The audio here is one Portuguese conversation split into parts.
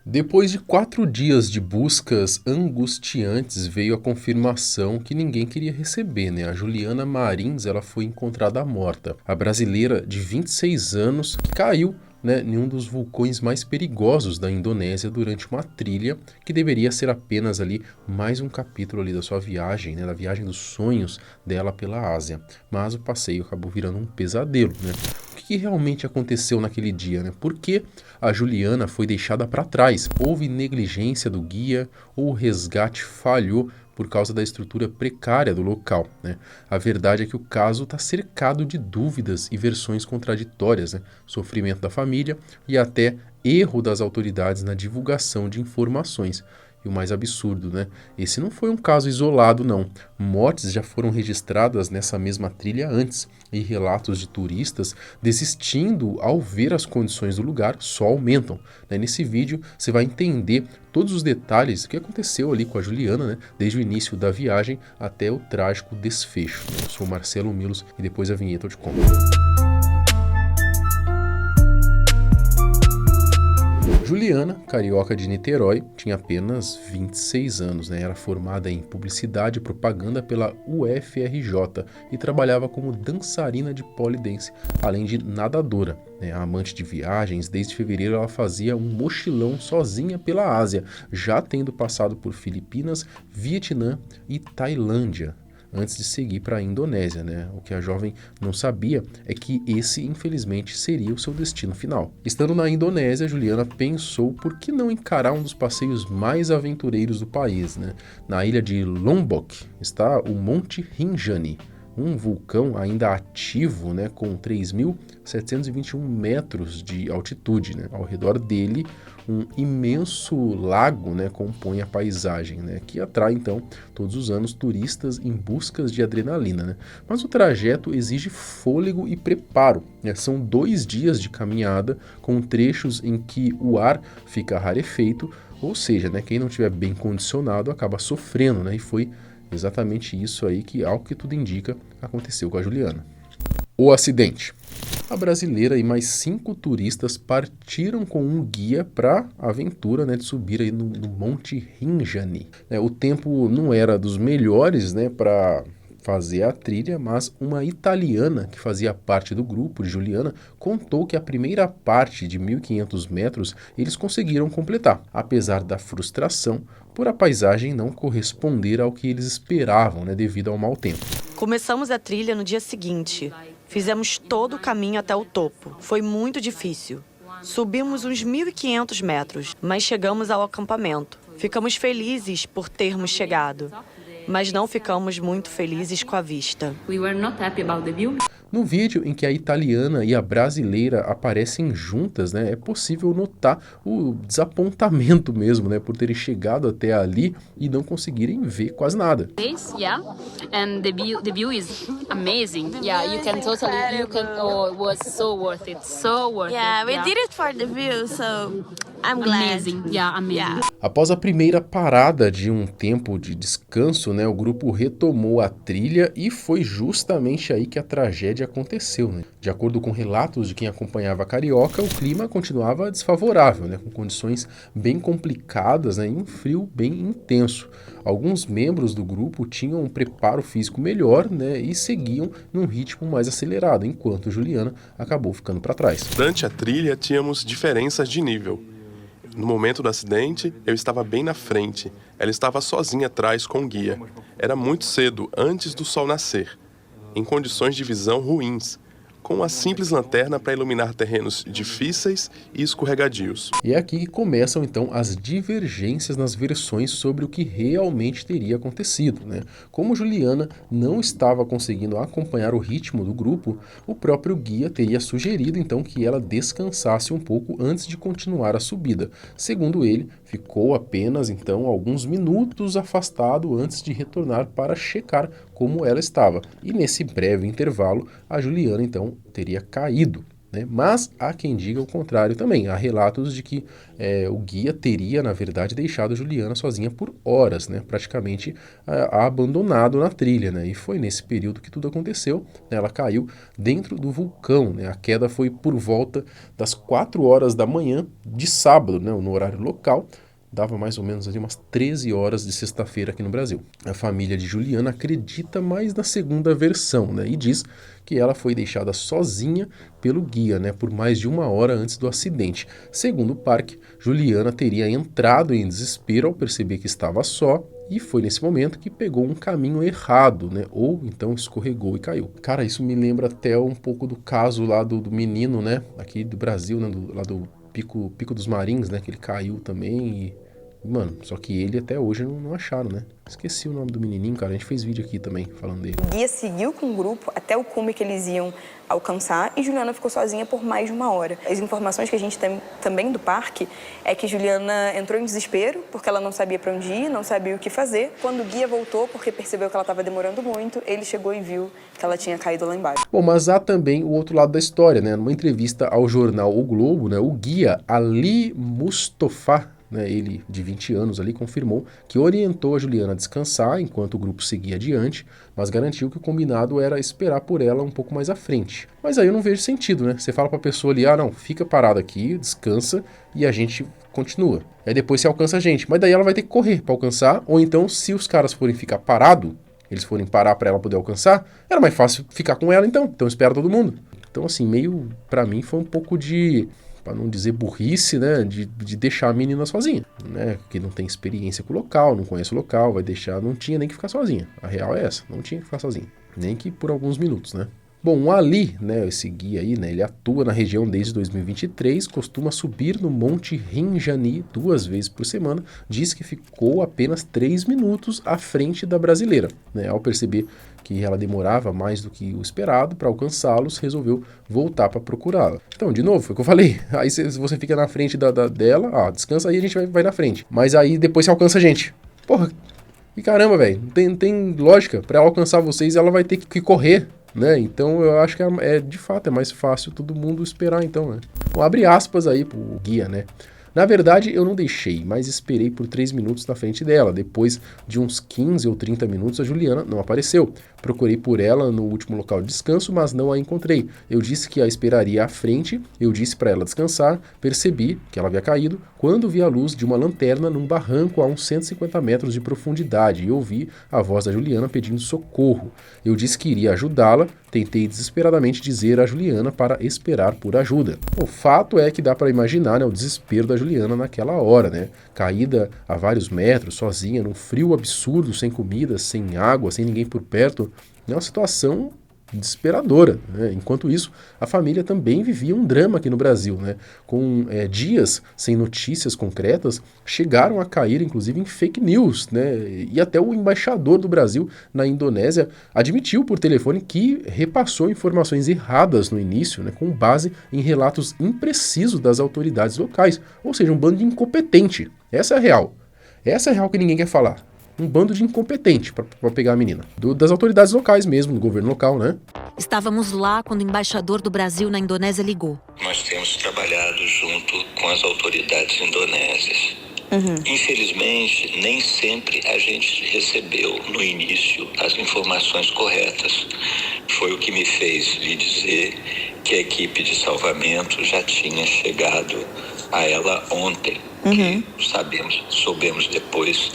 Depois de 4 dias de buscas angustiantes, veio a confirmação que ninguém queria receber, né? A Juliana Marins, ela foi encontrada morta. A brasileira de 26 anos que caiu, né, em um dos vulcões mais perigosos da Indonésia durante uma trilha que deveria ser apenas ali mais um capítulo ali da sua viagem, né, da viagem dos sonhos dela pela Ásia. Mas o passeio acabou virando um pesadelo, né? O que realmente aconteceu naquele dia, né? Por que a Juliana foi deixada para trás? Houve negligência do guia ou o resgate falhou por causa da estrutura precária do local, né? A verdade é que o caso está cercado de dúvidas e versões contraditórias, né? Sofrimento da família e até erro das autoridades na divulgação de informações. E o mais absurdo, né? Esse não foi um caso isolado, não. Mortes já foram registradas nessa mesma trilha antes, e relatos de turistas desistindo ao ver as condições do lugar só aumentam, né? Nesse vídeo você vai entender todos os detalhes do que aconteceu ali com a Juliana, né? Desde o início da viagem até o trágico desfecho. Eu sou o Marcelo Milos e depois da vinheta eu te conto. Juliana, carioca de Niterói, tinha apenas 26 anos, né? Era formada em publicidade e propaganda pela UFRJ e trabalhava como dançarina de pole dance, além de nadadora, né? Amante de viagens, desde fevereiro ela fazia um mochilão sozinha pela Ásia, já tendo passado por Filipinas, Vietnã e Tailândia, antes de seguir para a Indonésia, né? O que a jovem não sabia é que esse, infelizmente, seria o seu destino final. Estando na Indonésia, Juliana pensou por que não encarar um dos passeios mais aventureiros do país, né? Na ilha de Lombok está o Monte Rinjani, um vulcão ainda ativo, né, com 3.721 metros de altitude, né? Ao redor dele, um imenso lago, né, compõe a paisagem, né, que atrai então todos os anos turistas em busca de adrenalina, né? Mas o trajeto exige fôlego e preparo, né? São 2 dias de caminhada com trechos em que o ar fica rarefeito, ou seja, né, quem não estiver bem condicionado acaba sofrendo, né? E foi exatamente isso aí que, ao que tudo indica, aconteceu com a Juliana. O acidente. A brasileira e mais 5 turistas partiram com um guia para a aventura, né, de subir aí no Monte Rinjani. O tempo não era dos melhores, né, para fazer a trilha, mas uma italiana que fazia parte do grupo de Juliana contou que a primeira parte de 1.500 metros eles conseguiram completar, apesar da frustração por a paisagem não corresponder ao que eles esperavam, né, devido ao mau tempo. Começamos a trilha no dia seguinte. Fizemos todo o caminho até o topo. Foi muito difícil. Subimos uns 1.500 metros, mas chegamos ao acampamento. Ficamos felizes por termos chegado, mas não ficamos muito felizes com a vista. No vídeo em que a italiana e a brasileira aparecem juntas, né, é possível notar o desapontamento mesmo, né, por terem chegado até ali e não conseguirem ver quase nada. Yeah, and the view is amazing. Yeah, you can oh, it was so worth it. So worth it. Yeah, we did it for the view, so I'm glad. Amazing. Yeah, amazing. Yeah. Após a primeira parada de um tempo de descanso, né, o grupo retomou a trilha e foi justamente aí que a tragédia aconteceu, né? De acordo com relatos de quem acompanhava a carioca, o clima continuava desfavorável, né, com condições bem complicadas, né, e um frio bem intenso. Alguns membros do grupo tinham um preparo físico melhor, né, e seguiam num ritmo mais acelerado, enquanto Juliana acabou ficando para trás. Durante a trilha, tínhamos diferenças de nível. No momento do acidente, eu estava bem na frente. Ela estava sozinha atrás com o guia. Era muito cedo, antes do sol nascer, em condições de visão ruins, com uma simples lanterna para iluminar terrenos difíceis e escorregadios. E é aqui que começam então as divergências nas versões sobre o que realmente teria acontecido, né? Como Juliana não estava conseguindo acompanhar o ritmo do grupo, o próprio guia teria sugerido então que ela descansasse um pouco antes de continuar a subida. Segundo ele, ficou apenas então alguns minutos afastado antes de retornar para checar como ela estava. E nesse breve intervalo, a Juliana então teria caído. né? Mas há quem diga o contrário também. Há relatos de que o guia teria, na verdade, deixado a Juliana sozinha por horas, né? Praticamente a abandonado na trilha, né? E foi nesse período que tudo aconteceu, né? Ela caiu dentro do vulcão, né? A queda foi por volta das 4 horas da manhã de sábado, né? No horário local. Dava mais ou menos ali umas 13 horas de sexta-feira aqui no Brasil. A família de Juliana acredita mais na segunda versão, né? E diz que ela foi deixada sozinha pelo guia, né? Por mais de 1 hora antes do acidente. Segundo o parque, Juliana teria entrado em desespero ao perceber que estava só e foi nesse momento que pegou um caminho errado, né? Ou então escorregou e caiu. Cara, isso me lembra até um pouco do caso lá do menino, né? Aqui do Brasil, né? Lá do Pico dos Marins, né? Que ele caiu também e, mano, só que ele até hoje não acharam, né? Esqueci o nome do menininho, cara. A gente fez vídeo aqui também falando dele. O guia seguiu com o grupo até o cume que eles iam alcançar e Juliana ficou sozinha por mais de 1 hora. As informações que a gente tem também do parque é que Juliana entrou em desespero porque ela não sabia para onde ir, não sabia o que fazer. Quando o guia voltou, porque percebeu que ela estava demorando muito, ele chegou e viu que ela tinha caído lá embaixo. Bom, mas há também o outro lado da história, né? Numa entrevista ao jornal O Globo, né? O guia Ali Mustafa, né, ele de 20 anos ali, confirmou que orientou a Juliana a descansar enquanto o grupo seguia adiante, mas garantiu que o combinado era esperar por ela um pouco mais à frente. Mas aí eu não vejo sentido, né? Você fala pra pessoa ali, não, fica parado aqui, descansa e a gente continua. Aí depois você alcança a gente, mas daí ela vai ter que correr pra alcançar, ou então se os caras forem ficar parado, eles forem parar pra ela poder alcançar, era mais fácil ficar com ela então espera todo mundo. Então assim, meio, pra mim foi um pouco de, para não dizer burrice, né, de deixar a menina sozinha, né, que não tem experiência com o local, não conhece o local, vai deixar, não tinha nem que ficar sozinha. A real é essa, não tinha que ficar sozinha, nem que por alguns minutos, né. Bom, o Ali, né, esse guia aí, né, ele atua na região desde 2023, costuma subir no Monte Rinjani 2 vezes por semana, diz que ficou apenas 3 minutos à frente da brasileira, né, ao perceber que ela demorava mais do que o esperado para alcançá-los, resolveu voltar para procurá-la. Então, de novo, foi o que eu falei, aí você fica na frente dela, descansa aí, a gente vai na frente, mas aí depois você alcança a gente. Porra, que caramba, velho, não tem lógica, para ela alcançar vocês ela vai ter que correr, né? Então eu acho que de fato é mais fácil todo mundo esperar então, né? Bom, abre aspas aí pro guia, né? Na verdade, eu não deixei, mas esperei por 3 minutos na frente dela. Depois de uns 15 ou 30 minutos, a Juliana não apareceu. Procurei por ela no último local de descanso, mas não a encontrei. Eu disse que a esperaria à frente, eu disse para ela descansar, percebi que ela havia caído quando vi a luz de uma lanterna num barranco a uns 150 metros de profundidade e ouvi a voz da Juliana pedindo socorro. Eu disse que iria ajudá-la, tentei desesperadamente dizer a Juliana para esperar por ajuda. O fato é que dá para imaginar, né, o desespero da Juliana naquela hora, né? Caída a vários metros, sozinha, num frio absurdo, sem comida, sem água, sem ninguém por perto. É uma situação desesperadora, né? Enquanto isso, a família também vivia um drama aqui no Brasil, né? Com dias sem notícias concretas, chegaram a cair inclusive em fake news, né? E até o embaixador do Brasil na Indonésia admitiu por telefone que repassou informações erradas no início, né? Com base em relatos imprecisos das autoridades locais, ou seja, um bando de incompetente. Essa é a real. Essa é a real que ninguém quer falar. Um bando de incompetente para pegar a menina. Das autoridades locais mesmo, do governo local, né? Estávamos lá quando o embaixador do Brasil na Indonésia ligou. Nós temos trabalhado junto com as autoridades indonésias. Infelizmente, nem sempre a gente recebeu no início as informações corretas. Foi o que me fez lhe dizer que a equipe de salvamento já tinha chegado a ela ontem. Que soubemos depois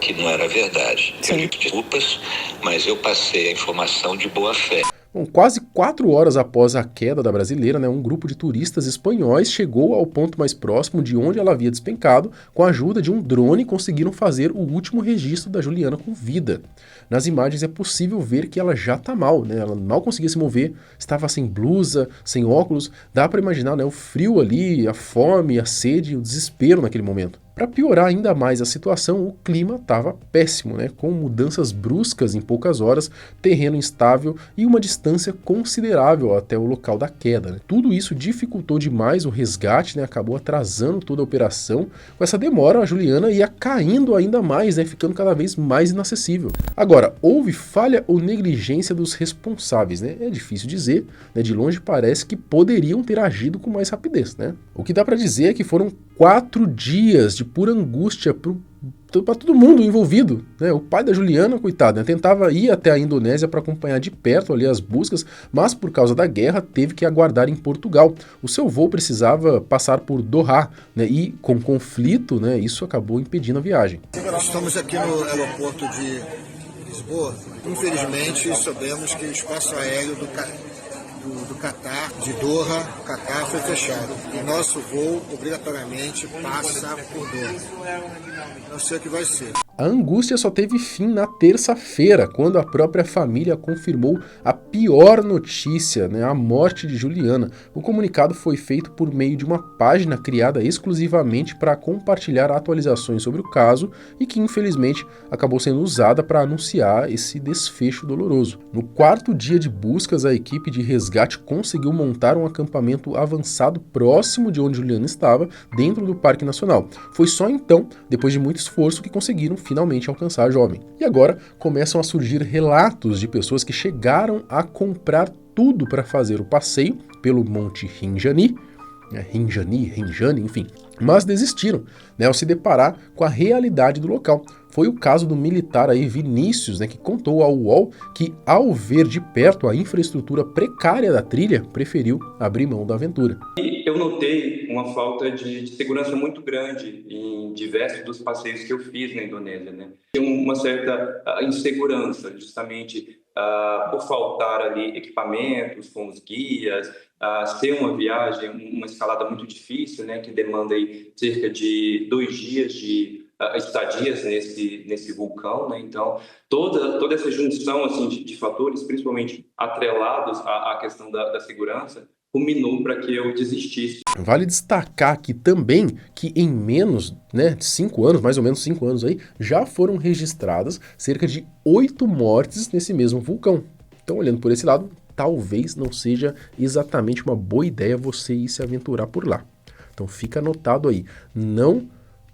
que não era verdade. Eu lhe peço desculpas, mas eu passei a informação de boa fé. Bom, quase 4 horas após a queda da brasileira, né, um grupo de turistas espanhóis chegou ao ponto mais próximo de onde ela havia despencado. Com a ajuda de um drone, conseguiram fazer o último registro da Juliana com vida. Nas imagens é possível ver que ela já está mal, né? Ela mal conseguia se mover, estava sem blusa, sem óculos. Dá para imaginar, né, o frio ali, a fome, a sede, o desespero naquele momento. Para piorar ainda mais a situação, o clima estava péssimo, né? Com mudanças bruscas em poucas horas, terreno instável e uma distância considerável até o local da queda, né? Tudo isso dificultou demais o resgate, né? Acabou atrasando toda a operação. Com essa demora, a Juliana ia caindo ainda mais, né? Ficando cada vez mais inacessível. Agora, houve falha ou negligência dos responsáveis, né? É difícil dizer, né? De longe parece que poderiam ter agido com mais rapidez, né? O que dá para dizer é que foram 4 dias de pura angústia para todo mundo envolvido, né? O pai da Juliana, coitado, né? Tentava ir até a Indonésia para acompanhar de perto ali as buscas, mas por causa da guerra teve que aguardar em Portugal. O seu voo precisava passar por Doha, né? E com conflito, né? Isso acabou impedindo a viagem. Estamos aqui no aeroporto de Lisboa. Infelizmente, sabemos que o espaço aéreo do Catar, de Doha, o Catar foi fechado. E nosso voo, obrigatoriamente, passa por Doha. Não sei o que vai ser. A angústia só teve fim na terça-feira, quando a própria família confirmou a pior notícia, né, a morte de Juliana. O comunicado foi feito por meio de uma página criada exclusivamente para compartilhar atualizações sobre o caso e que, infelizmente, acabou sendo usada para anunciar esse desfecho doloroso. No 4º dia de buscas, a equipe de resgate conseguiu montar um acampamento avançado próximo de onde Juliana estava, dentro do Parque Nacional. Foi só então, depois de muito esforço, que conseguiram finalmente alcançar a jovem. E agora começam a surgir relatos de pessoas que chegaram a comprar tudo para fazer o passeio pelo Monte Rinjani, enfim, mas desistiram, né, ao se deparar com a realidade do local. Foi o caso do militar aí, Vinícius, né, que contou ao UOL que, ao ver de perto a infraestrutura precária da trilha, preferiu abrir mão da aventura. Eu notei uma falta de segurança muito grande em diversos dos passeios que eu fiz na Indonésia, né? Tem uma certa insegurança, justamente por faltar ali equipamentos com os guias, ser uma viagem, uma escalada muito difícil, né? Que demanda aí cerca de 2 dias de estadias nesse vulcão, né? Então, toda essa junção assim, de fatores, principalmente atrelados à questão da segurança, culminou para que eu desistisse. Vale destacar aqui também que em menos, né, de 5 anos, mais ou menos 5 anos aí, já foram registradas cerca de 8 mortes nesse mesmo vulcão. Então, olhando por esse lado, talvez não seja exatamente uma boa ideia você ir se aventurar por lá. Então fica anotado aí, não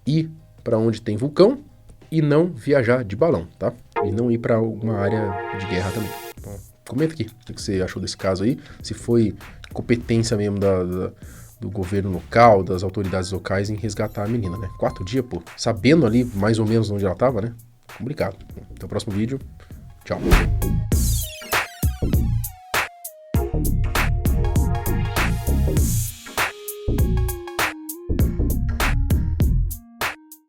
ir para onde tem vulcão e não viajar de balão, tá? E não ir para alguma área de guerra também. Então, comenta aqui o que você achou desse caso aí, se foi competência mesmo do governo local, das autoridades locais em resgatar a menina, né? 4 dias, pô, sabendo ali mais ou menos onde ela tava, né? Complicado. Até o próximo vídeo. Tchau.